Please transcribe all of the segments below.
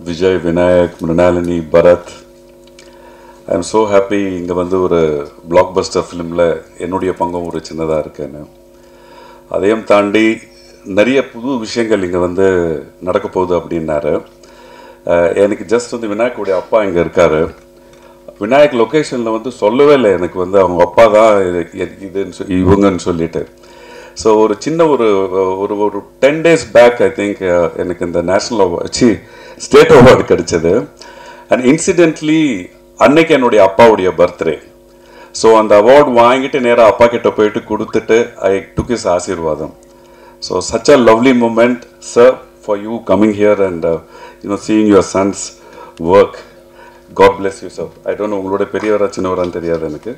Vijay, Vinayak, Mrinalini, Bharat. I am so happy இங்கே வந்து ஒரு பிளாக்பஸ்டர் ஃபிலிமில் என்னுடைய பங்கும் ஒரு சின்னதாக இருக்குன்னு. அதையும் தாண்டி நிறைய புது விஷயங்கள் இங்கே வந்து நடக்க போகுது அப்படின்னாரு. எனக்கு ஜஸ்ட் வந்து விநாயக்குடைய அப்பா இங்கே இருக்கார். விநாயக் லொக்கேஷனில் வந்து சொல்லவே இல்லை எனக்கு வந்து அவங்க அப்பா தான் இதுன்னு இவங்கன்னு சொல்லிட்டு. ஸோ ஒரு சின்ன ஒரு ஒரு ஒரு 10 days பேக் ஐ திங்க் எனக்கு இந்த நேஷ்னல் அவார்டு ஸ்டேட் அவார்டு கிடைச்சது. அண்ட் இன்சிடென்ட்லி அன்னைக்கு என்னுடைய அப்பாவுடைய பர்த்டே. ஸோ அந்த அவார்டு வாங்கிட்டு நேராக அப்பா கிட்ட போயிட்டு கொடுத்துட்டு ஐ டுக் இஸ் ஆசீர்வாதம். So such a lovely moment sir for you coming here and seeing your sons work. God bless you sir. I don't know உங்களோட பெரியவரா சின்னவரான்னு தெரியாது எனக்கு.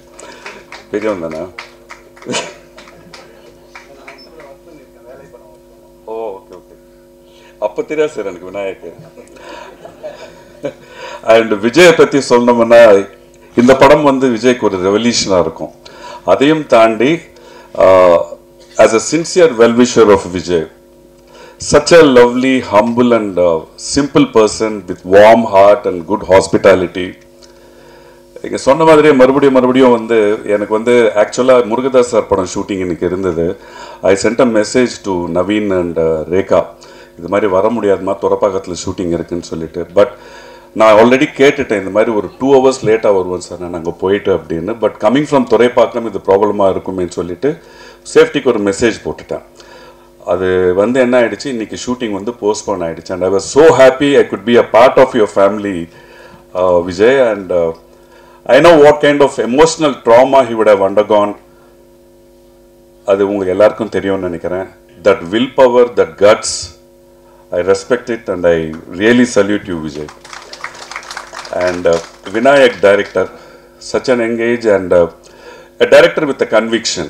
பெரியவன் தானே? Oh okay okay. அப்போ தெரியாது சார் எனக்கு விநாயக்கு. அண்ட் விஜயை பற்றி சொல்லணும்னா இந்த படம் வந்து விஜய்க்கு ஒரு ரெவல்யூஷனாக இருக்கும். அதையும் தாண்டி as a sincere well-wisher of Vijay, such a lovely, humble and simple person with warm heart and good hospitality. இங்கே சொன்ன மாதிரியே மறுபடியும் வந்து எனக்கு வந்து ஆக்சுவலாக முருகதாஸ் சார் படம் ஷூட்டிங் இன்னைக்கு இருந்தது. I sent a message to Naveen and Rekha, இது மாதிரி வர முடியாதுமா, துறப்பாக்கத்தில் ஷூட்டிங் இருக்குன்னு சொல்லிட்டு. பட் நான் ஆல்ரெடி கேட்டுட்டேன், இந்த மாதிரி ஒரு 2 hours லேட்டாக வருவோம் சார் நான் அங்கே போயிட்டு அப்படின்னு. பட் கம்மிங் ஃப்ரம் துறைப்பாக்கம் இது ப்ராப்ளமாக இருக்குமேன்னு சொல்லிட்டு சேஃப்டிக்கு ஒரு மெசேஜ் போட்டுட்டேன். அது வந்து என்ன ஆயிடுச்சு, இன்னைக்கு ஷூட்டிங் வந்து போஸ்ட்போன் ஆயிடுச்சு. And I was so happy I could be a part of your family Vijay. And I know what kind of emotional drama he would have undergone. அது உங்களுக்கு எல்லாருக்கும் தெரியும்னு நினைக்கிறேன். That will power, that guts, I respect it and I really salute you Vijay. And Vinayak director, such an engaged and a director with a conviction.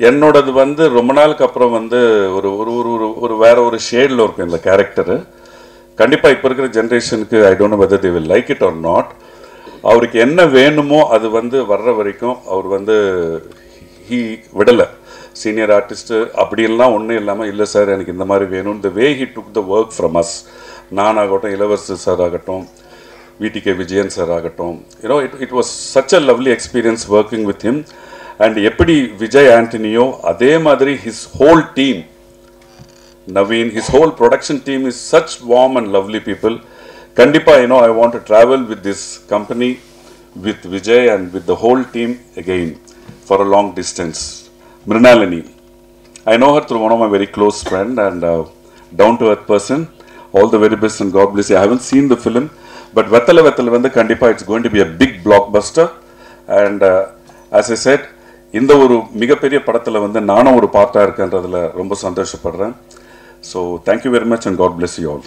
என்னோடது வந்து ரொம்ப நாளுக்கு அப்புறம் வந்து ஒரு ஒரு ஒரு ஒரு வேற ஒரு ஷேடில் இருக்கும் இந்த கேரக்டரு. கண்டிப்பாக இப்போ இருக்கிற ஜென்ரேஷனுக்கு ஐ don't know whether they will like it or not. அவருக்கு என்ன வேணுமோ அது வந்து வர்ற வரைக்கும் அவர் வந்து ஹீ விடலை. சீனியர் ஆர்டிஸ்ட்டு அப்படிலாம் ஒன்றும் இல்லாமல் இல்லை சார் எனக்கு இந்த மாதிரி வேணும். The way he took the work from us, நான் ஆகட்டும், இளவரசர் சார் ஆகட்டும், விடிகே விஜயன் சார் ஆகட்டும், it was such a lovely experience working with him. And எப்படி விஜய் ஆண்டனியோ அதே மாதிரி his whole team, Naveen, his whole production team is such warm and lovely people. கண்டிப்பாக I want to travel with this company, with Vijay and with the whole team again for a long distance. Mrinalini, I know her through one of my very close friend and down to earth person. All the very best and God bless you. I haven't seen the film, but Vettala வந்து கண்டிப்பா it's going to be a big blockbuster. And as I said, இந்த ஒரு மிகப்பெரிய படத்துல வந்து நானும் ஒரு பார்ட்டா இருக்கேன்றதுல ரொம்ப சந்தோஷப்படுறேன். So thank you very much and God bless you all.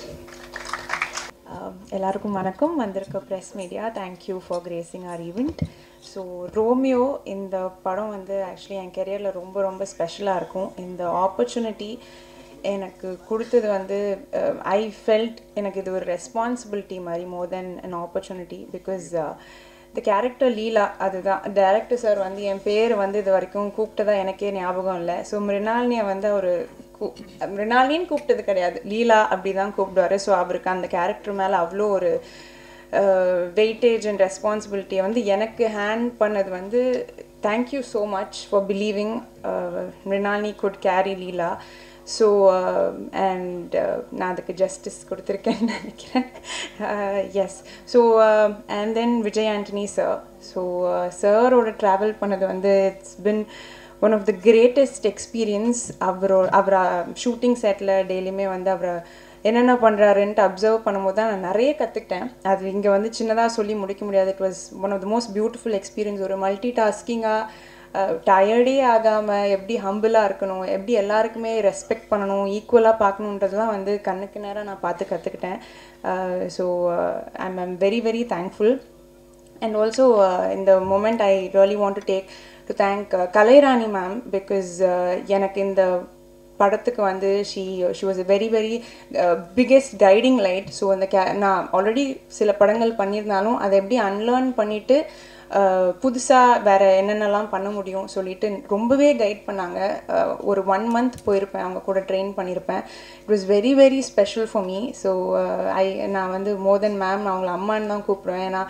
எல்லாருக்கும் வணக்கம். வந்திருக்க press media, thank you for gracing our event. So Romeo இந்த படம் வந்து ஆக்சுவலி என் கெரியரில் ரொம்ப ரொம்ப ஸ்பெஷலாக இருக்கும். இந்த ஆப்பர்ச்சுனிட்டி எனக்கு கொடுத்தது வந்து ஐ ஃபெல்ட் எனக்கு இது ஒரு ரெஸ்பான்சிபிலிட்டி மாதிரி more than an opportunity. Because the character Leela, அதுதான் டைரக்டர் சார் வந்து என் பேர் வந்து இது வரைக்கும் கூப்பிட்டதா எனக்கே ஞாபகம் இல்லை. ஸோ மிருனாலினியை வந்து அவர் மிருனாலினின்னு கூப்பிட்டது கிடையாது, லீலா அப்படி தான் கூப்பிடுவார். ஸோ அவருக்கு அந்த கேரக்டர் மேலே அவ்வளோ ஒரு வெயிட்டேஜ் அண்ட் ரெஸ்பான்சிபிலிட்டியை வந்து எனக்கு ஹேண்ட் பண்ணது வந்து thank you so much for believing Mrunalini could carry Leela. So and நான் அதுக்கு ஜஸ்டிஸ் கொடுத்துருக்கேன்னு நினைக்கிறேன். Yes. So and then Vijay Antony sir. So சாரோட ட்ராவல் பண்ணது வந்து it's been one of the greatest experience. அவரை ஷூட்டிங் செட்டில் டெய்லியுமே வந்து அவரை என்னென்ன பண்ணுறாருன்ட்டு அப்சர்வ் பண்ணும்போது தான் நான் நிறைய கற்றுக்கிட்டேன். அது இங்கே வந்து சின்னதாக சொல்லி முடிக்க முடியாது. It was one of the most beautiful experience. ஒரு மல்டி டாஸ்கிங்காக டயர்டே ஆகாமல் எப்படி ஹம்பிளாக இருக்கணும், எப்படி எல்லாருக்குமே ரெஸ்பெக்ட் பண்ணணும், ஈக்குவலாக பார்க்கணுன்றதுலாம் வந்து கண்ணுக்கு நேரம் நான் பார்த்து கற்றுக்கிட்டேன். So I'm very very thankful. And also இந்த moment I really want to take to thank Kalairani ma'am. Because எனக்கு இந்த படத்துக்கு வந்து she was a very very biggest guiding light. So அந்த நான் ஆல்ரெடி சில படங்கள் பண்ணியிருந்தாலும் அதை எப்படி அன்லேர்ன் பண்ணிவிட்டு புதுசாக வேறு என்னென்னலாம் பண்ண முடியும் சொல்லிட்டு ரொம்பவே கைட் பண்ணாங்க. ஒரு 1 month போயிருப்பேன், அவங்க கூட ட்ரெயின் பண்ணியிருப்பேன். It was very very special for me. So நான் வந்து மோர் தென் மேம் அவங்கள அம்மான்னு தான் கூப்பிடுவேன். ஏன்னா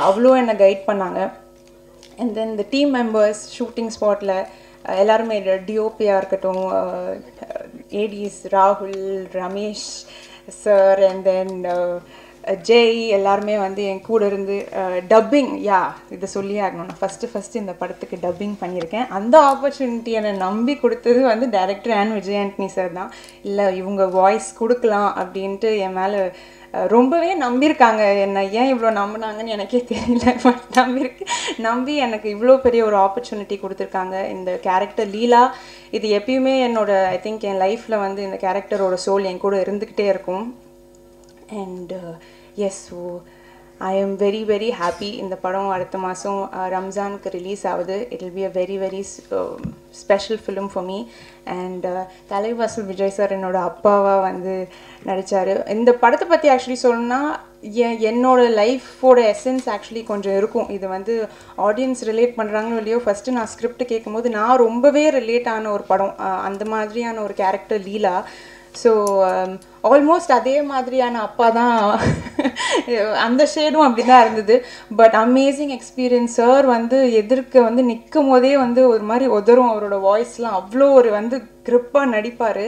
அவ்வளோ என்னை கைட் பண்ணாங்க. அண்ட் தென் இந்த டீம் மெம்பர்ஸ் ஷூட்டிங் ஸ்பாட்டில் எல்லாருமே டிஓபியாக இருக்கட்டும், ஏடிஸ் ராகுல், Ramesh sir, and then Jai எல்லாருமே வந்து என் கூட இருந்து டப்பிங், இதை சொல்லி ஆகணும், நான் ஃபஸ்ட்டு இந்த படத்துக்கு டப்பிங் பண்ணியிருக்கேன். அந்த ஆப்பர்ச்சுனிட்டி என்னை நம்பி கொடுத்தது வந்து director and Vijay Antony sir தான். இல்லை இவங்க வாய்ஸ் கொடுக்கலாம் அப்படின்ட்டு என் மேலே ரொம்பவே நம்பியிருக்காங்க. என்னை ஏன் இவ்வளோ நம்பினாங்கன்னு எனக்கே தெரியல, பட் நம்பி எனக்கு இவ்வளோ பெரிய ஒரு ஆப்பர்ச்சுனிட்டி கொடுத்துருக்காங்க. இந்த கேரக்டர் லீலா, இது எப்பயுமே என்னோட ஐ திங்க் என் லைஃப்பில் வந்து இந்த கேரக்டரோட சோல் என் கூட இருந்துக்கிட்டே இருக்கும். And yes, so I am very very happy. இந்த படம் அடுத்த மாதம் ரம்ஜானுக்கு ரிலீஸ் ஆகுது. It will be a very very special film for me. And Thalaivasal Vijay sir என்னோட அப்பாவாக வந்து நடித்தார். இந்த படத்தை பற்றி ஆக்சுவலி சொல்லணும்னா என்னோட லைஃபோட எசன்ஸ் ஆக்சுவலி கொஞ்சம் இருக்கும். இது வந்து ஆடியன்ஸ் ரிலேட் பண்ணுறாங்களோ இல்லையோ, ஃபஸ்ட்டு நான் ஸ்கிரிப்ட் கேட்கும்போது நான் ரொம்பவே ரிலேட் ஆன ஒரு படம், அந்த மாதிரியான ஒரு கேரக்டர் லீலா. ஸோ ஆல்மோஸ்ட் அதே மாதிரியான அப்பா தான், அந்த ஷேடும் அப்படி தான் இருந்தது. But amazing experience. சார் வந்து எதிர்க்க வந்து நிற்கும் போதே வந்து ஒரு மாதிரி உதரும், அவரோட வாய்ஸ்லாம் அவ்வளோ ஒரு வந்து கிரிப்பாக நடிப்பார்.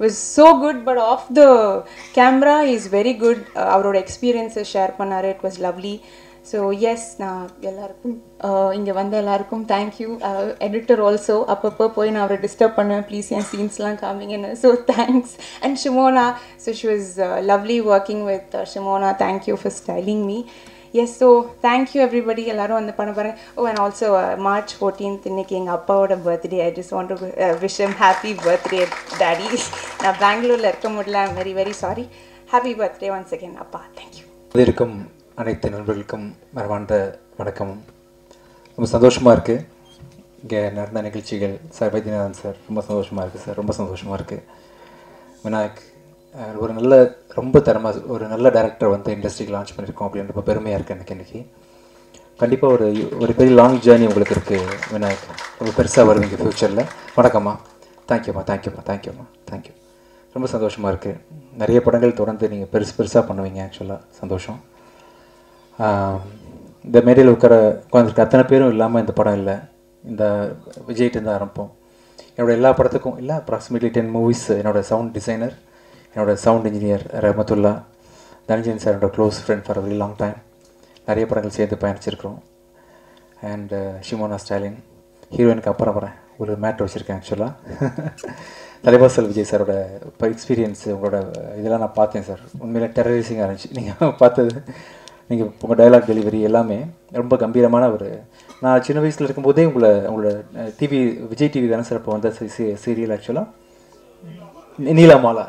Was so good. But of the camera is very good. அவரோட எக்ஸ்பீரியன்ஸை ஷேர் பண்ணார். It was lovely. So yes, நான் எல்லாருக்கும் இங்கே வந்த எல்லாருக்கும் தேங்க்யூ. எடிட்டர் ஆல்சோ அப்பப்போ போய் நான் அவரை டிஸ்டர்ப் பண்ணுவேன், ப்ளீஸ் என் சீன்ஸ்லாம் காமிங்கன்னு. So thanks. And Shimona, so she was lovely working with Shimona. Thank you for styling me. Yes, so thank you everybody, எல்லோரும் வந்து பண்ண பாருங்க. அண்ட் ஆல்சோ March 14th இன்னைக்கு எங்கள் அப்பாவோட birthday. I just want to wish him happy birthday daddy. நான் பெங்களூரில் இருக்க முடியல, I'm very very sorry. Happy birthday once again அப்பா. தேங்க்யூ. இருக்கும் அனைத்து நண்பர்களுக்கும் மரபார்ந்த வணக்கமும். ரொம்ப சந்தோஷமாக இருக்குது இங்கே நடந்த நிகழ்ச்சிகள். சார் வைத்தியநாதன் சார், ரொம்ப சந்தோஷமாக இருக்குது சார், ரொம்ப சந்தோஷமாக இருக்குது. விநாயக், ஒரு ரொம்ப ஒரு நல்ல டைரக்டர் வந்து இண்டஸ்ட்ரிக்கு லான்ச் பண்ணியிருக்கோம் அப்படின்னு ரொம்ப பெருமையாக இருக்குது எனக்கு இன்றைக்கி. கண்டிப்பாக ஒரு பெரிய லாங் ஜேர்னி உங்களுக்கு இருக்குது விநாயக், ரொம்ப பெருசாக வருவீங்க ஃப்யூச்சரில். வணக்கம்மா. தேங்க்யூம்மா. தேங்க்யூ. ரொம்ப சந்தோஷமாக இருக்குது. நிறைய படங்கள் தொடர்ந்து நீங்கள் பெருசாக பண்ணுவீங்க. ஆக்சுவலாக சந்தோஷம். இந்த மேடையில் உட்காந்துருக்க அத்தனை பேரும் இல்லாமல் இந்த படம் இல்லை. இந்த விஜய்கிட்ட ஆரம்பிப்போம். என்னோடய எல்லா படத்துக்கும் இல்லை, அப்ராக்சிமேட்லி 10 movies என்னோடய சவுண்ட் டிசைனர், என்னோடய சவுண்ட் இன்ஜினியர் ரஹமத்துல்லா, தனஞ்சயன் சார் என்னோட close friend for a very long time. நிறைய படங்கள் சேர்ந்து பயணிச்சிருக்கிறோம். அண்ட் ஷிமோனா ஸ்டாலின், ஹீரோயினுக்கு அப்புறம் வரேன், ஒரு மேட்ரு வச்சுருக்கேன். ஆக்சுவலாக தலைவாசல் விஜய் சாரோட எக்ஸ்பீரியன்ஸ், உங்களோட இதெல்லாம் நான் பார்த்தேன் சார். உண்மையிலே டெரரைசிங்காக இருந்துச்சு நீங்கள் பார்த்தது. நீங்கள் உங்கள் டைலாக் டெலிவரி எல்லாமே ரொம்ப கம்பீரமான நான் சின்ன வயசில் இருக்கும்போதே உங்களோட விஜய் டிவி தானே சார் இப்போ வந்த சீரியல் ஆக்சுவலாக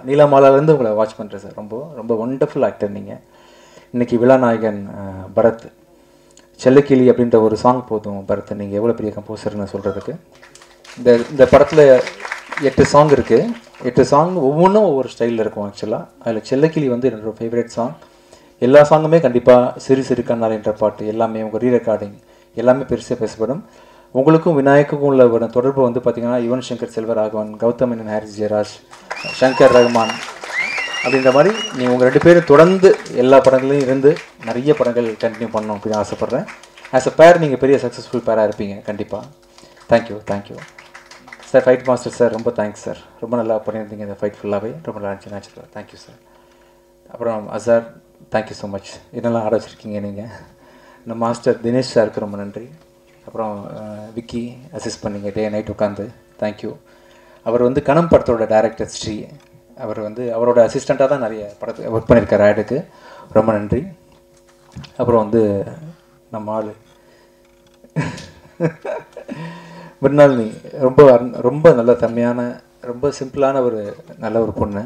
நீலாமாலாலேருந்து உங்களை வாட்ச் பண்ணுறேன் சார். ரொம்ப ஒண்டர்ஃபுல் ஆக்டர் நீங்கள். இன்றைக்கி விழாநாயகன் பரத், செல்லக்கிளி அப்படின்ற ஒரு சாங் போதும் பரத், நீங்கள் எவ்வளோ பெரிய கம்போசர்னு சொல்கிறதுக்கு. இந்த படத்தில் 8 சாங் இருக்குது. 8 சாங் ஒவ்வொன்றும் ஒவ்வொரு ஸ்டைலில் இருக்கும். ஆக்சுவலாக அதில் செல்லக்கிளி வந்து என்னோட ஃபேவரட் சாங். எல்லா சாங்குமே கண்டிப்பாக சிறு கண்ணால் என்ற பாட்டு எல்லாமே உங்கள் ரீரெக்கார்டிங் எல்லாமே பெருசாக பேசப்படும். உங்களுக்கும் விநாயக்குக்கும் உள்ள தொடர்பு வந்து பார்த்திங்கன்னா யுவன் சங்கர் செல்வராகவன், கௌதம் மேனன், ஹாரிஸ் ஜெயராஜ், சங்கர் ரஹ்மான் அப்படின்ற மாதிரி நீங்கள் உங்கள் 2 பேரும் தொடர்ந்து எல்லா படங்களையும் இருந்து நிறைய படங்கள் கண்டினியூ பண்ணணும் அப்படின்னு ஆசைப்பட்றேன். ஆஸ் அ பேர் நீங்கள் பெரிய சக்ஸஸ்ஃபுல் பேராக இருப்பீங்க கண்டிப்பாக. Thank you sir. Fight master sir, ரொம்ப தேங்க்ஸ் சார். ரொம்ப நல்லா பண்ணியிருந்தீங்க இந்த ஃபைட் ஃபுல்லாகவே, ரொம்ப நல்லா இருந்துச்சு. Thank you sir. அப்புறம் அசார், தேங்க்யூ ஸோ மச். என்னெல்லாம் ஆட வச்சுருக்கீங்க நீங்கள். நம்ம மாஸ்டர் தினேஷ் சாருக்கு ரொம்ப நன்றி. அப்புறம் விக்கி அசிஸ்ட் பண்ணிங்க டே நைட் உட்காந்து, தேங்க்யூ. அவர் வந்து கணம் படத்தோட டைரக்டர் ஸ்ரீ, அவர் வந்து அவரோட அசிஸ்டண்ட்டாக தான் நிறைய படத்தை ஒர்க் பண்ணியிருக்கார் ஆடுக்கு, ரொம்ப நன்றி. அப்புறம் வந்து நம்ம ஆள் மிர்னாலினி, ரொம்ப நல்ல தன்மையான, ரொம்ப சிம்பிளான நல்ல ஒரு பொண்ணு.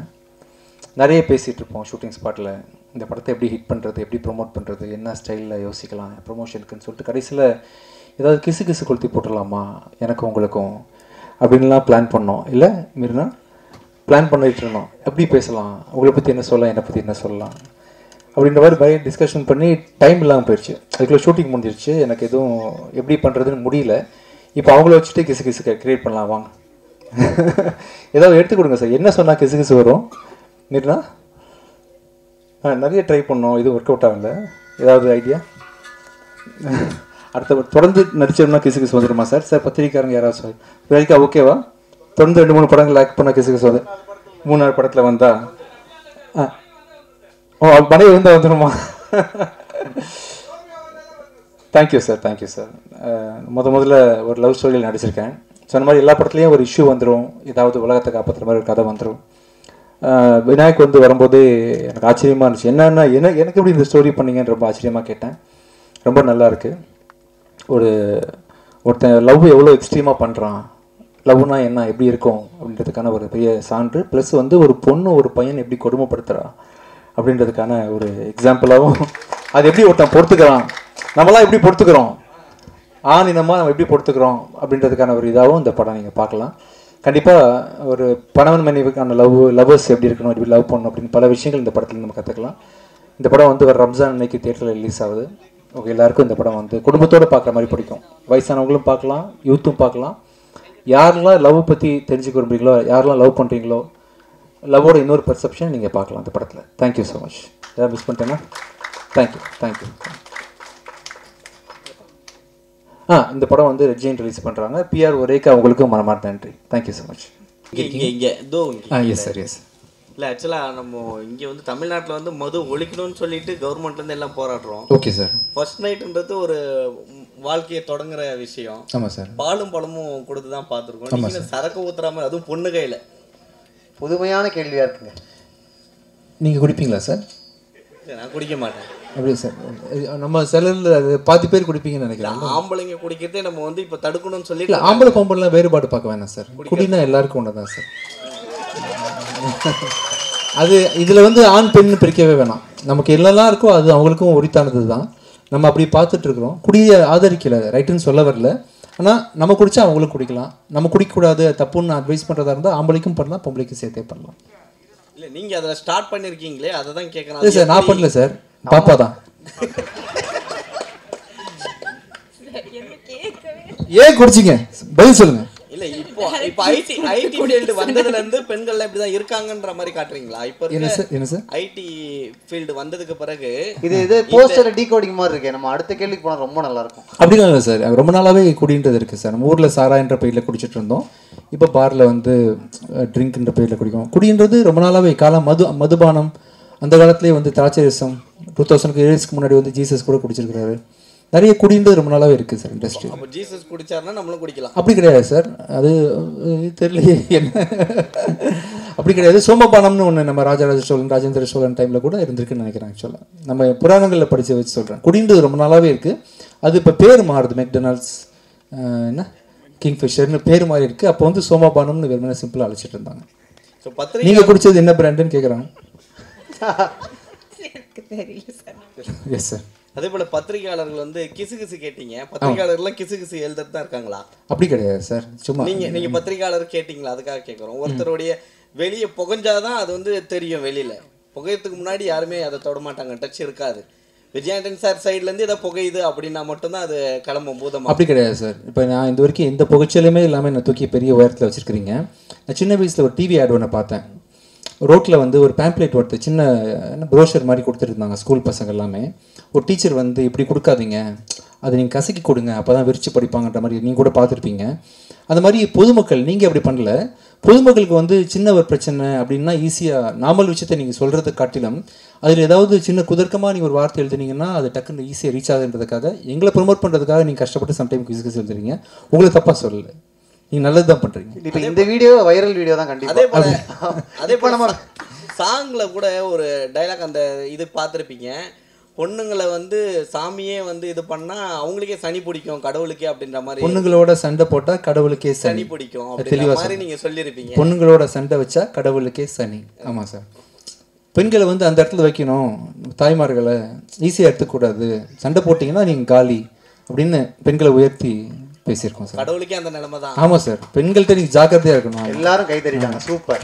நிறைய பேசிகிட்டு இருப்போம் ஷூட்டிங் ஸ்பாட்டில், இந்த படத்தை எப்படி ஹிட் பண்ணுறது, எப்படி ப்ரொமோட் பண்ணுறது, என்ன ஸ்டைலில் யோசிக்கலாம் ப்ரொமோஷனுக்குன்னு சொல்லிட்டு கடைசியில் ஏதாவது கிசு கொளுத்தி போட்டுடலாமா எனக்கும் உங்களுக்கும் அப்படின்லாம் பிளான் பண்ணோம். இல்லை மீறினா பிளான் பண்ணிகிட்டு இருந்தோம், எப்படி பேசலாம், உங்களை பற்றி என்ன சொல்லலாம், என்னை பற்றி என்ன சொல்லலாம். அப்படின்ற மாதிரி பயங்கர டிஸ்கஷன் பண்ணி டைம் இல்லாமல் போயிடுச்சு. அதுக்குள்ளே ஷூட்டிங் முடிஞ்சிருச்சு. எனக்கு எதுவும் எப்படி பண்ணுறதுன்னு முடியல. இப்போ அவங்கள வச்சுட்டு கிசு கிசு க்ரியேட் பண்ணலாம் வாங்க. ஏதாவது எடுத்து கொடுங்க சார். என்ன சொன்னால் கிசு கிசு வரும் மீறினா? நிறைய ட்ரை பண்ணோம், இது ஒர்க் அவுட் ஆகல. ஏதாவது ஐடியா? அடுத்த தொடர்ந்து நடிச்சோம்னா கிசு கிசு வந்துடுமா சார்? சார் பத்திரிக்காரங்க யாராவது சார் வரைக்கும் ஓகேவா? தொடர்ந்து 2-3 படங்கள் லேக் பண்ணால் கிசு கிசு வந்து 3-4 படத்தில் வந்தா மனைவி வந்தால் வந்துடுமா? Thank you sir, thank you sir. முதல்ல ஒரு லவ் ஸ்டோரியில் நடிச்சிருக்கேன். சொன்ன மாதிரி எல்லா படத்துலையும் ஒரு இஷ்யூ வந்துடும், ஏதாவது உலகத்தை காப்பாற்றுற மாதிரி ஒரு கதை வந்துடும். விநாயக் வந்து வரும்போது எனக்கு ஆச்சரியமாக இருந்துச்சு. என்னன்னா எனக்கு எப்படி இந்த ஸ்டோரி பண்ணீங்கன்னு ரொம்ப ஆச்சரியமாக கேட்டேன். ரொம்ப நல்லா இருக்குது. ஒருத்தன் லவ் எவ்வளோ எக்ஸ்ட்ரீமாக பண்ணுறான், லவ்னா என்ன, எப்படி இருக்கும் அப்படின்றதுக்கான ஒரு பெரிய சான்று. ப்ளஸ் வந்து ஒரு பொண்ணு ஒரு பையன் எப்படி கொடுமைப்படுத்துகிறா அப்படின்றதுக்கான ஒரு எக்ஸாம்பிளாகவும், அது எப்படி ஒருத்தன் பொறுத்துக்கிறான், நம்மளாம் எப்படி பொறுத்துக்கிறோம், இனமாக நம்ம எப்படி பொறுத்துக்கிறோம் அப்படின்றதுக்கான ஒரு இதாகவும் இந்த படம் நீங்கள் பார்க்கலாம். கண்டிப்பாக ஒரு கணவன் மனைவிக்கான லவ்வர்ஸ் எப்படி இருக்கணும், எப்படி லவ் பண்ணணும் அப்படின்னு பல விஷயங்கள் இந்த படத்தில் நம்ம கற்றுக்கலாம். இந்த படம் வந்து ஒரு ரம்ஜான் அன்னைக்கு தியேட்டரில் ரிலீஸ் ஆகுது. எல்லாருக்கும் இந்த படம் வந்து குடும்பத்தோடு பார்க்குற மாதிரி பிடிக்கும். வயசானவங்களும் பார்க்கலாம், யூத்தும் பார்க்கலாம். யாரெல்லாம் லவ் பற்றி தெரிஞ்சுக்க விரும்புறீங்களோ, யாரெல்லாம் லவ் பண்ணுறீங்களோ, லவ்வோட இன்னொரு பெர்செப்ஷன் நீங்கள் பார்க்கலாம் இந்த படத்தில். Thank you so much. ஏதாவது மிஸ் பண்ணிட்டேன்னா? தேங்க்யூ. இந்த படம் வந்து ரெட் ஜெயின் ரிலீஸ் பண்ணுறாங்க. பிஆர் ஒரேக்கு அவங்களுக்கும் மனமார்ந்த நன்றி. Thank you so much. Yes sir, yes. இல்லை, ஆக்சுவலாக நம்ம இங்கே வந்து தமிழ்நாட்டில் வந்து மது ஒழிக்கணும்னு சொல்லிட்டு கவர்மெண்ட்லேருந்து எல்லாம் போராடுறோம். Okay sir. ஃபர்ஸ்ட் நைட்டுன்றது ஒரு வாழ்க்கையை தொடங்குற விஷயம். ஆமாம் சார். பாலும் பழமும் கொடுத்து தான் பார்த்துருக்கோம். நீங்கள் சரக்கு ஊற்றுறாம, அதுவும் பொண்ணு கையில். புதுமையான கேள்வியாக இருக்குங்க. நீங்கள் குடிப்பீங்களா சார்? நான் குடிக்க மாட்டேன். அப்படியே சார், நம்ம செலவில் அது 10 பேர் குடிப்பீங்கன்னு நினைக்கிறேன். ஆம்பளைங்க குடிக்கிறதே நம்ம வந்து இப்போ தடுக்கணும்னு சொல்லி. இல்லை, ஆம்பளை பொம்பளைலாம் வேறுபாடு பார்க்க வேணாம் சார். குடினா எல்லாருக்கும் ஒன்று தான் சார். அது இதில் வந்து ஆண் பெண் பிரிக்கவே வேணாம். நமக்கு என்னெல்லாம் இருக்கோ அது அவங்களுக்கும் உரித்தானது தான். நம்ம அப்படி பார்த்துட்ருக்குறோம். குடியை ஆதரிக்கலை, ரைட்டுன்னு சொல்ல வரல. ஆனால் நம்ம குடித்தா அவங்களும் குடிக்கலாம். நம்ம குடிக்கக்கூடாது, தப்புன்னு அட்வைஸ் பண்ணுறதா இருந்தால் ஆம்பளைக்கும் பண்ணலாம், பொம்பளைக்கும் சேர்த்தே பண்ணலாம். இல்லை, நீங்கள் அதில் ஸ்டார்ட் பண்ணியிருக்கீங்களே, அதை தான் கேட்கணும். இல்லை சார், நான் பண்ணல சார், பாப்பா தான். ஏன் குடிச்சிங்க? பதில் சொல்லுங்க. இல்லை, இப்போ ஐடி ஃபீல்டு வந்ததுலேருந்து பெண்கள் இப்படி தான் இருக்காங்கன்ற மாதிரி காட்டுறீங்களா? இப்போ என்ன சார் ஐடி ஃபீல்டு வந்ததுக்கு பிறகு இது போஸ்டர் டீகோடிங் மாதிரி இருக்கு. நம்ம அடுத்த கேள்விக்கு போனால் ரொம்ப நல்லா இருக்கும். அப்படிலாம் இல்லை சார். ரொம்ப நாளாகவே குடின்றது இருக்குது சார். நம்ம ஊரில் சாரான்ற பெயரில் குடிச்சிட்டு இருந்தோம். இப்போ பாரில் வந்து ட்ரிங்க்ன்ற பெயரில் குடிக்கும். குடின்றது ரொம்ப நாளாகவே மதுபானம் அந்த காலத்துலேயே வந்து திராட்சரசம் 2000 இயர்ஸ்க்கு முன்னாடி வந்து ஜீசஸ் கூட குடிச்சிருக்கிறாரு. நிறைய குடின்றது ரொம்ப நாளாகவே இருக்குது சார் இண்டஸ்ட்ரி. அப்போ ஜீசஸ் குடிச்சாருன்னா நம்மளும் குடிக்கலாம்? அப்படி கிடையாது சார், அது தெரியலையே என்ன. அப்படி கிடையாது. சோமபானம்னு ஒன்று நம்ம ராஜராஜ சோழன், ராஜேந்திர சோழன் டைமில் கூட இருந்திருக்குன்னு நினைக்கிறேன். ஆக்சுவலாக நம்ம புராணங்களில் படித்து வச்சு சொல்கிறேன். குடின்றது ரொம்ப நாளாகவே இருக்குது. அது இப்போ பேர் மாறுது. மெக்டொனால்ட்ஸ், என்ன கிங்ஃபிஷர்னு பேர் மாறி இருக்குது. அப்போ வந்து சோமபானம்னு வெறுமனே சிம்பிளாக அழைச்சிட்டு இருந்தாங்க. நீங்கள் குடித்தது என்ன பிராண்டுன்னு கேட்குறாங்க. Yes sir. அதே போல பத்திரிகையாளர்கள் வந்து கிசு கிசு கேட்டீங்க. பத்திரிகையாளர்லாம் கிசு கிசு எழுதுறது தான் இருக்காங்களா? அப்படி கிடையாது சார். சும்மா நீங்க பத்திரிகையாளர் கேட்டீங்களா? அதுக்காக கேட்குறோம். ஒருத்தருடைய வெளியே புகஞ்சாதான் அது வந்து தெரியும். வெளியில புகையத்துக்கு முன்னாடி யாருமே அதை தொட மாட்டாங்க, டச் இருக்காது. விஜயாண்டன் சார் சைட்லேருந்து எதாவது புகையுது அப்படின்னா மட்டும்தான் அது கிளம்பும் பூதம். அப்படி கிடையாது சார். இப்போ நான் இந்த வரைக்கும் எந்த புகைச்சலுமே இல்லாமல் என்னை தூக்கி பெரிய உயரத்தில் வச்சுருக்கிறீங்க. நான் சின்ன வயசில் ஒரு டிவி ஆட் ஒன்று பார்த்தேன். ரோட்டில் வந்து ஒரு பேம்ப்ளேட் ஒருத்தர் சின்ன ப்ரோஷர் மாதிரி கொடுத்துட்டு இருந்தாங்க ஸ்கூல் பசங்க எல்லாமே. ஒரு டீச்சர் வந்து இப்படி கொடுக்காதீங்க, அதை நீங்கள் கசக்கி கொடுங்க, அப்போ தான் விரிச்சு படிப்பாங்கன்ற மாதிரி நீங்கள் கூட பார்த்துருப்பீங்க. அந்த மாதிரி பொதுமக்கள் நீங்கள் அப்படி பண்ணல. பொதுமக்களுக்கு வந்து சின்ன ஒரு பிரச்சனை அப்படின்னா ஈஸியாக நார்மல் விஷயத்தை நீங்கள் சொல்கிறத காட்டிலும் அதில் ஏதாவது சின்ன குதர்க்கமாக நீங்கள் ஒரு வார்த்தை எழுதுனீங்கன்னா அது டக்குன்னு ஈஸியாக ரீச் ஆகுதுன்றதுக்காக, எங்களை ப்ரொமோட் பண்ணுறதுக்காக நீங்கள் கஷ்டப்பட்டு சம்டைம் கிசு எழுதுறீங்க. உங்களை தப்பாக சொல்லலை, நீங்கள் நல்லது தான் பண்ணுறீங்க. இப்போ இந்த வீடியோ வைரல் வீடியோ தான் கண்டிப்பாக. அதே போல் நம்ம சாங்கில் கூட ஒரு டைலாக் அந்த இது பார்த்துருப்பீங்க. பொண்ணுங்களை வந்து சாமியே வந்து இது பண்ணால் அவங்களுக்கே சனி பிடிக்கும் கடவுளுக்கே அப்படின்ற மாதிரி. பொண்ணுங்களோட சண்டை போட்டால் கடவுளுக்கே சனி பிடிக்கும் அப்படின்ற மாதிரி நீங்கள் சொல்லியிருப்பீங்க. பொண்ணுங்களோட சண்டை வச்சா கடவுளுக்கே சனி. ஆமாம் சார். பெண்களை வந்து அந்த இடத்துல வைக்கணும், தாய்மார்களை ஈஸியாக எடுத்துக்கூடாது, சண்டை போட்டிங்கன்னா நீங்கள் காலி அப்படின்னு பெண்களை உயர்த்தி பேசியிருக்கோம் சார். கடவுளுக்கே அந்த நிலைமை தான். ஆமாம் சார், பெண்கள்கிட்ட நீங்கள் ஜாக்கிரதையாக இருக்கணும். எல்லாரும் கை தட்டிட்டாங்க. சூப்பர்.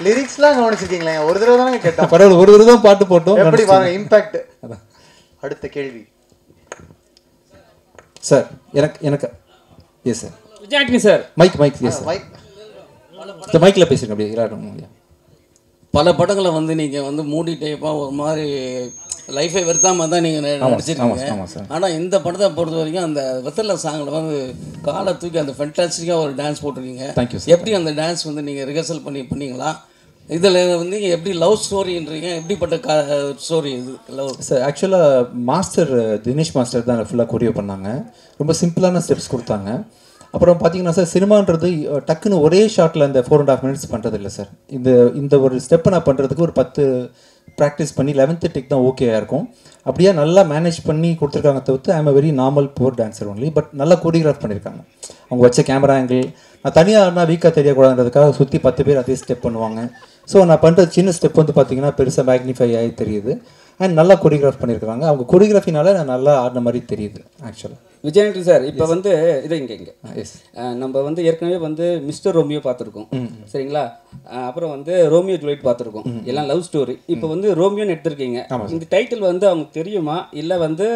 லிரிக்ஸ்லாம் கவனிச்சிருக்கீங்களே, ஒரு தடவை தானே கேட்டோம். பரவாயில்ல, ஒரு தடவை தான் பாட்டு போட்டோம். எப்படி பாருங்க இம்பாக்ட். அடுத்த கேள்வி சார். எனக்கு yes sir. Vijay Antony sir. Mic yes sir. இந்த மைக்கில் பேசுங்க அப்படியே எல்லாரும். பல படங்களை வந்து நீங்கள் வந்து மூடி டைப்பாக ஒரு மாதிரி லைஃபை வெறுத்தாமல் தான் நீங்கள் நடிச்சிருக்கீங்க. ஆனால் இந்த படத்தை பொறுத்த வரைக்கும் அந்த வெத்தலை சாங்கில் வந்து காலை தூக்கி அந்த ஃபென்டாஸ்டிக்காக ஒரு டான்ஸ் போட்டிருக்கீங்க. எப்படி அந்த டான்ஸ் வந்து நீங்கள் ரிஹர்சல் பண்ணீங்களா? இதில் வந்து எப்படி லவ் ஸ்டோரின்றீங்க, எப்படிப்பட்ட ஸ்டோரி இது லவ் சார்? ஆக்சுவலாக மாஸ்டர் தினேஷ் மாஸ்டர் தான் ஃபுல்லாக கொரியோ பண்ணாங்க. ரொம்ப சிம்பிளான ஸ்டெப்ஸ் கொடுத்தாங்க. அப்புறம் பார்த்தீங்கன்னா சார், சினிமான்றது டக்குன்னு ஒரே ஷாட்டில் அந்த 4.5 minutes பண்ணுறது இல்லை சார். இந்த ஒரு ஸ்டெப்பை நான் பண்ணுறதுக்கு ஒரு 10 ப்ராக்டிஸ் பண்ணி 11th டேக் தான் ஓகேயாக இருக்கும். அப்படியே நல்லா மேனேஜ் பண்ணி கொடுத்துருக்காங்க. தவிர்த்து ஐ am very normal poor dancer only. But நல்லா கோரியோகிராஃப் பண்ணியிருக்காங்க. அவங்க வச்ச கேமரா ஆங்கிள் நான் தனியாக வீக்காக தெரியக்கூடாதுன்றதுக்காக சுற்றி 10 பேர் அதே ஸ்டெப் பண்ணுவாங்க. ஸோ நான் பண்ணுற சின்ன ஸ்டெப் வந்து பார்த்தீங்கன்னா பெருசாக மேக்னிஃபை ஆகி தெரியுது. அண்ட் நல்லா கொரியோகிராஃப் பண்ணியிருக்காங்க. அவங்க கொரியோகிராஃபினால நான் நல்லா ஆடின மாதிரி தெரியுது ஆக்சுவலாக. விஜய் ஆண்டனி சார், இப்போ வந்து இங்கே எஸ் நம்ம வந்து ஏற்கனவே வந்து மிஸ்டர் ரோமியோ பார்த்துருக்கோம், சரிங்களா? அப்புறம் வந்து ரோமியோ ஜூலியட் பார்த்துருக்கோம், எல்லாம் லவ் ஸ்டோரி. இப்போ வந்து ரோமியோன்னு எடுத்திருக்கீங்க. இந்த டைட்டில் வந்து அவங்க தெரியுமா, இல்லை வந்து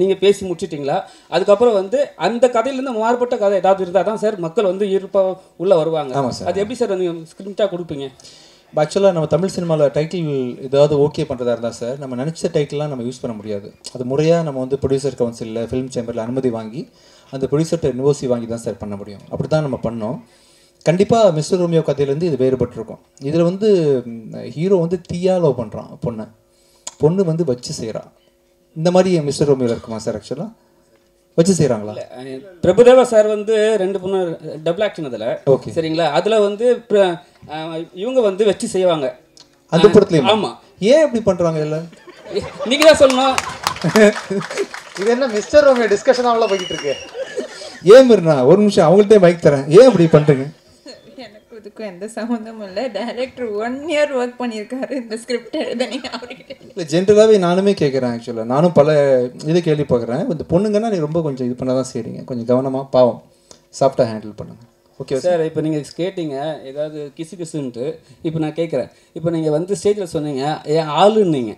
நீங்கள் பேசி முடிச்சிட்டிங்களா? அதுக்கப்புறம் வந்து அந்த கதையிலேருந்து மாறுபட்ட கதை ஏதாவது இருந்தால் தான் சார் மக்கள் வந்து ஈர்ப்பாக உள்ளே வருவாங்க. அது எப்படி சார் நீங்கள் ஸ்கிரிப்டாக கொடுப்பீங்க? ஆக்சுவலாக நம்ம தமிழ் சினிமாவில் டைட்டில் ஏதாவது ஓகே பண்ணுறதா இருந்தால் சார், நம்ம நினச்ச டைட்டில்லாம் நம்ம யூஸ் பண்ண முடியாது. அது முறையாக நம்ம வந்து ப்ரொடியூசர் கவுன்சிலில் ஃபிலிம் சேம்பரில் அனுமதி வாங்கி அந்த ப்ரொடியூசர்கிட்ட என்ஓசி வாங்கி தான் சார் பண்ண முடியும். அப்படி தான் நம்ம பண்ணோம். கண்டிப்பாக மிஸ்டர் ரோமியோ கதையிலேருந்து இது வேறுபட்டிருக்கும். இதில் வந்து ஹீரோ வந்து தீயா லவ் பண்ணுறான் பொண்ணு வந்து வச்சு செய்கிறான். இந்த மாதிரி மிஸ்டர் ரோமியோவில் இருக்குமா சார்? ஆக்சுவலாக வச்சு செய்கிறாங்களா? பிரபுதேவா சார் வந்து 2 பொண்ணு டபுள் ஆக்ஷன் அதில், ஓகே சரிங்களா? அதில் வந்து இவங்க வந்து வச்சு செய்வாங்க அந்த படத்துலையும். ஆமாம். ஏன் இப்படி பண்ணுறாங்க? இல்லை நீங்கள் தான் சொல்லணும். இது என்ன மிஸ்டர் ரோமியோ டிஸ்கஷன் அவ்வளோ போய்கிட்டு இருக்கு? ஏன் மீறினா ஒரு நிமிஷம் அவங்கள்ட்ட மைக் தரேன். ஏன் இப்படி பண்ணுறீங்க? எனக்கு இதுக்கும் எந்த சம்மந்தமும் இல்லை. டைரக்டர் 1 year ஒர்க் பண்ணியிருக்காரு இந்த ஸ்கிரிப்ட் எழுதுனீங்க அவர்கிட்ட. இல்லை ஜென்ரலாகவே நானுமே கேட்குறேன். ஆக்சுவலாக நானும் பல இது கேள்வி பார்க்குறேன். இந்த பொண்ணுங்கன்னா நீ ரொம்ப கொஞ்சம் இது பண்ண தான் செய்கிறீங்க. கொஞ்சம் கவனமாக பாவம் சாஃப்டாக ஹேண்டில் பண்ணுங்கள். Okay sir. இப்போ நீங்கள் கேட்டீங்க ஏதாவது கிசுன்ட்டு. இப்போ நான் கேட்குறேன், இப்போ நீங்கள் வந்து ஸ்டேஜில் சொன்னீங்க ஏன் ஆளுன்னீங்க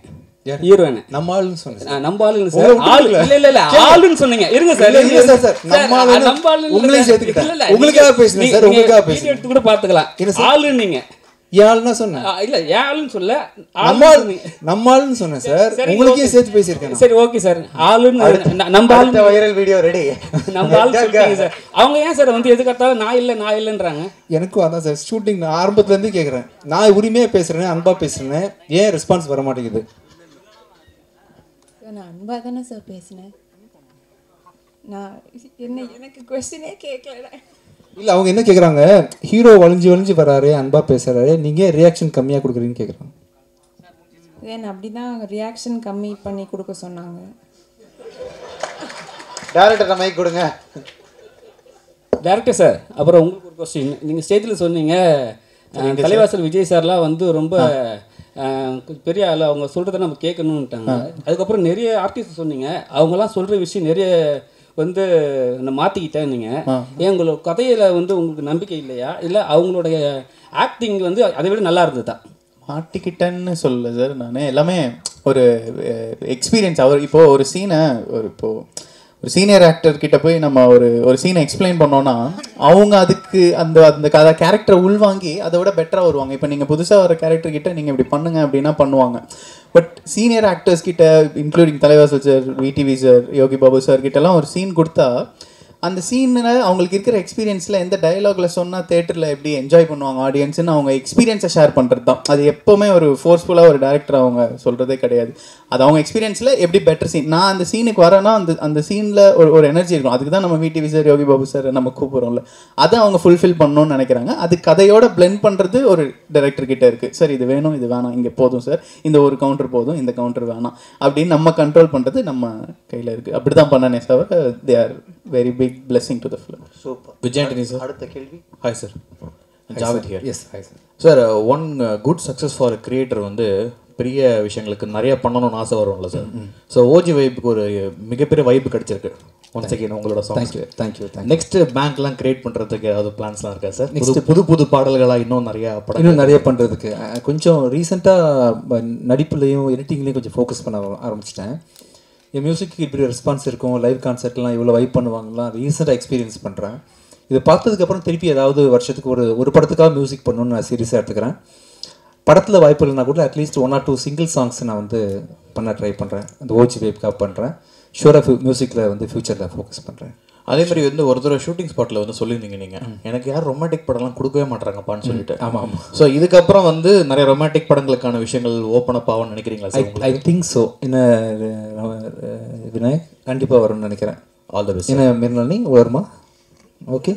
ஹீரோயின். நம்ம ஆளுன்னு சொன்னேன். நம்ம ஆளுன்னு சார். ஆளு இல்ல ஆளுன்னு சொன்னீங்க. இருங்க சார், நம்ம ஆளு உங்களையும் சேர்த்துக்கிட்டேன். உங்களுக்காக பேசுறேன் சார், உங்களுக்காக பேசுறேன். எடுத்து கூட பார்த்துக்கலாம். ஆளுன்னீங்க. யாருன்னா சொன்னேன் இல்ல யாருன்னு சொல்ல நம்ம ஆளுன்னு சொன்னேன் சார். உங்களுக்கே சேர்த்து பேசியிருக்கேன். சரி ஓகே சார். ஆளுன்னு நம்ம ஆளு வைரல் வீடியோ ரெடி. நம்ம ஆளு சொல்றீங்க சார். அவங்க ஏன் சார் வந்து எதுக்கட்டாலும் நான் இல்லைன்றாங்க? எனக்கும் அதான் சார் ஷூட்டிங் நான் ஆரம்பத்துலேருந்து கேட்குறேன். நான் உரிமையாக பேசுகிறேன், அன்பாக பேசுகிறேன். ஏன் ரெஸ்பான்ஸ் வர மாட்டேங்குது? நான் அன்பாக தானே சார் பேசினேன். நான் எனக்கு கொஸ்டினே கேட்கல. இல்லை அவங்க என்ன கேட்குறாங்க, ஹீரோ வளைஞ்சு வராரு, அன்பாக பேசுகிறாரு, நீங்கள் ரியாக்ஷன் கம்மியாக கொடுக்குறீங்கன்னு கேட்குறாங்க. ஏன் அப்படி தான் ரியாக்ஷன் கம்மி பண்ணி கொடுக்க சொன்னாங்க. டேரக்டர் மைக் கொடுங்க. டேரக்டர் சார், அப்புறம் உங்களுக்கு ஒரு கொஸ்டின். நீங்கள் ஸ்டேஜில் சொன்னீங்க தலைவாசல் விஜய் சார்லாம் வந்து ரொம்ப பெரிய ஆள், அவங்க சொல்கிறத நம்ம கேட்கணுன்ட்டாங்க. அதுக்கப்புறம் நிறைய ஆர்டிஸ்ட் சொன்னீங்க, அவங்களாம் சொல்கிற விஷயம் நிறைய வந்து நான் மாற்றிக்கிட்டேன். நீங்கள் ஏன் உங்களோட கதையில் வந்து உங்களுக்கு நம்பிக்கை இல்லையா, இல்லை அவங்களுடைய ஆக்டிங் வந்து அதை விட நல்லா இருந்ததா? மாட்டிக்கிட்டேன்னு சொல்லல சார். நான் எல்லாமே ஒரு எக்ஸ்பீரியன்ஸ். அவர் இப்போது ஒரு சீனை ஒரு சீனியர் ஆக்டர் கிட்ட போய் நம்ம ஒரு சீனை எக்ஸ்பிளைன் பண்ணோன்னா அவங்க அதுக்கு அந்த கேரக்டரை உள்வாங்கி அதை விட பெட்டராக வருவாங்க. இப்போ நீங்கள் புதுசாக வர கேரக்டர் கிட்ட நீங்கள் இப்படி பண்ணுங்க அப்படின்னா பண்ணுவாங்க. பட் சீனியர் ஆக்டர்ஸ் கிட்ட இன்க்ளூடிங் தலைவாசல் sir, VTV sir, Yogi Babu sir கிட்டலாம் ஒரு சீன் கொடுத்தா அந்த சீனில் அவங்களுக்கு இருக்கிற எக்ஸ்பீரியன்ஸில் எந்த டயலாகில் சொன்னால் தேட்டரில் எப்படி என்ஜாய் பண்ணுவாங்க ஆடியன்ஸ்னு அவங்க எக்ஸ்பீரியன்ஸை ஷேர் பண்ணுறது தான். அது எப்போவுமே ஒரு ஃபோர்ஸ்ஃபுல்லாக ஒரு டேரக்டர் அவங்க சொல்கிறதே கிடையாது. அது அவங்க எக்ஸ்பீரியன்ஸில் எப்படி பெட்டர் சீன். நான் அந்த சீனுக்கு வரேன்னா அந்த சீனில் ஒரு எனர்ஜி இருக்கும். அதுக்கு தான் நம்ம VTV sir, Yogi Babu sir நம்ம கூப்பிட்றோம்ல, அதை அவங்க ஃபுல்ஃபில் பண்ணணும்னு நினைக்கிறாங்க. அது கதையோட பிளெண்ட் பண்ணுறது ஒரு டைரக்டர் கிட்டே இருக்குது. சார் இது வேணும், இது வேணாம், இங்கே போதும் சார், இந்த ஒரு கவுண்டர் போதும், இந்த கவுண்டர் வேணாம் அப்படின்னு நம்ம கண்ட்ரோல் பண்ணுறது நம்ம கையில் இருக்குது. அப்படி தான் பண்ணனே sir. They are very big blessing to the film. Super. Vijay Antony sir. அடுத்த கேள்வி. Hi sir. Javed here. Yes, hi sir. Sir, one good success for a creator வந்து பெரிய விஷயங்களுக்கு நிறைய பண்ணணும்னு ஆசை வரும்ல சார். ஸோ ஓஜி வைப்புக்கு ஒரு மிகப்பெரிய வைப்பு கிடைச்சிருக்கு. ஒன்ஸ் அகைன் உங்களோட சாங்ஸ்க்கு தேங்க்யூ நெக்ஸ்ட் பேங்க்லாம் கிரியேட் பண்ணுறதுக்கு ஏதாவது பிளான்ஸ்லாம் இருக்கா சார்? நெக்ஸ்ட் புது பாடல்களாக இன்னும் நிறையா படம் இன்னும் நிறைய பண்ணுறதுக்கு கொஞ்சம் ரீசெண்டாக நடிப்புலையும் எடிட்டிங்லேயும் கொஞ்சம் ஃபோக்கஸ் பண்ண ஆரம்பிச்சிட்டேன். என் மியூசிக்கு இப்படி ரெஸ்பான்ஸ் இருக்கும், லைவ் கான்சர்ட்லாம் இவ்வளோ வைப் பண்ணுவாங்கலாம் ரீசெண்டாக எக்ஸ்பீரியன்ஸ் பண்ணுறேன். இது பார்த்ததுக்கப்புறம் திருப்பி ஏதாவது வருஷத்துக்கு ஒரு படத்துக்காக மியூசிக் பண்ணணும்னு நான் சீரியஸாக எடுத்துக்கிறேன். படத்தில் வாய்ப்பு இல்லைனா கூட அட்லீஸ்ட் 1 or 2 சிங்கிள் சாங்ஸ் நான் வந்து பண்ண ட்ரை பண்ணுறேன். அந்த ஓஜி வேப்காக பண்ணுறேன். ஷூராக மியூசிக்கில் வந்து ஃப்யூச்சரில் ஃபோக்கஸ் பண்ணுறேன். அதே மாதிரி வந்து ஒரு தடவை ஷூட்டிங் ஸ்பாட்டில் வந்து சொல்லியிருந்தீங்க நீங்கள், எனக்கு யாரும் ரொமான்டிக் படம்லாம் கொடுக்கவே மாட்டாங்கப்பான்னு சொல்லிட்டு. ஆமாம். ஸோ இதுக்கப்புறம் வந்து நிறைய ரொமான்டிக் படங்களுக்கான விஷயங்கள் ஓப்பன் அப் ஆகும்னு நினைக்கிறீங்களா சார்? I think so. என்ன விநாயக் கண்டிப்பாக வரும்னு நினைக்கிறேன். All the best. என்ன மிர்னாலினி வருமா? Okay,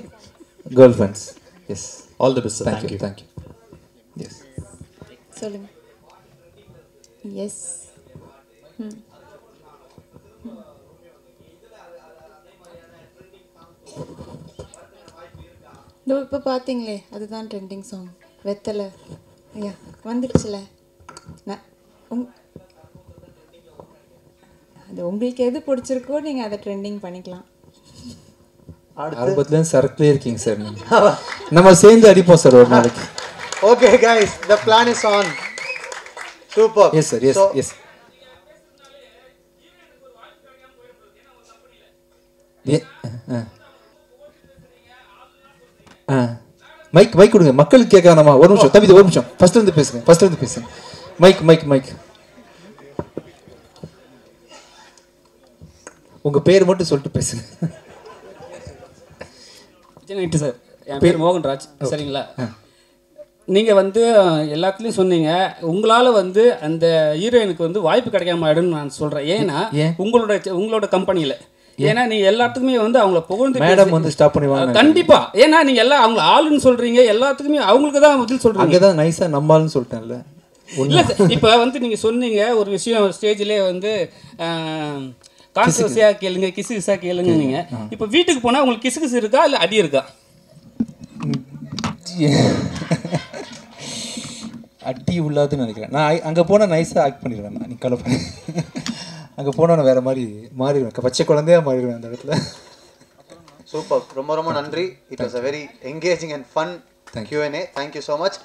girlfriends. Yes, all the best. Thank you thank you. Yes சொல்லுங்க. எஸ். இப்போ பார்த்தீங்களே அதுதான் ட்ரெண்டிங் சாங் வெத்தலை. ஐயா வந்துடுச்சுல. அது உங்களுக்கு எது பிடிச்சிருக்கோ நீங்கள் அதை ட்ரெண்டிங் பண்ணிக்கலாம். ஆரம்பத்துலேருந்து சரக்குலேயே இருக்கீங்க சார் நீங்கள். நம்ம சேர்ந்து அடிப்போம் சார் ஒரு நாளைக்கு. Okay guys, the plan is on. Super. Yes sir, yes, yes. Mic கொடுங்க, மக்களுக்கு கேட்காதமா. ஒரு நிமிஷம் தம்பி, ஒரு நிமிஷம். ஃபர்ஸ்ட் இருந்து பேசுங்க. மைக். உங்க பேர் மட்டும் சொல்லிட்டு பேசுங்க. சார், என் பேர் மோகன்ராஜ். சரிங்களா? நீங்கள் வந்து எல்லாத்துலேயும் சொன்னீங்க, உங்களால் வந்து அந்த ஹீரோயினுக்கு வந்து வாய்ப்பு கிடைக்காம ஆயிடும்னு நான் சொல்கிறேன். ஏன்னா உங்களோட கம்பெனியில், ஏன்னா நீங்கள் எல்லாத்துக்குமே வந்து அவங்கள புகழ்ந்து மேடம் வந்து ஸ்டாப் பண்ணுவாங்க கண்டிப்பாக. ஏன்னா நீங்கள் எல்லாம் அவங்கள ஆளுன்னு சொல்கிறீங்க, எல்லாத்துக்குமே அவங்களுக்கு தான் பதில் சொல்கிறீங்க. அங்கே தான் நைஸாக நம்மால்னு சொல்லிட்டேன்ல. இல்லை சார், இப்போ வந்து நீங்கள் சொன்னீங்க ஒரு விஷயம் ஸ்டேஜ்லேயே வந்து கான்ட்ரவர்சியாக கேளுங்க, கிசுகிசா கேளுங்க. நீங்கள் இப்போ வீட்டுக்கு போனால் உங்களுக்கு கிசுகிசு இருக்கா இல்லை அடி இருக்கா? அடி உள்ளாதுன்னு நினைக்கிறேன். நான் அங்கே போனால் நைஸாக ஆக்ட் பண்ணிடுவேன். நீ கலப்ப அங்கே போனால் நான் வேறு மாதிரி மாறிடுவேன், பச்சை குழந்தையாக மாறிடுவேன் அந்த இடத்துல. சூப்பர், ரொம்ப நன்றி. It was a very engaging and fun Q&A. Thank you so much.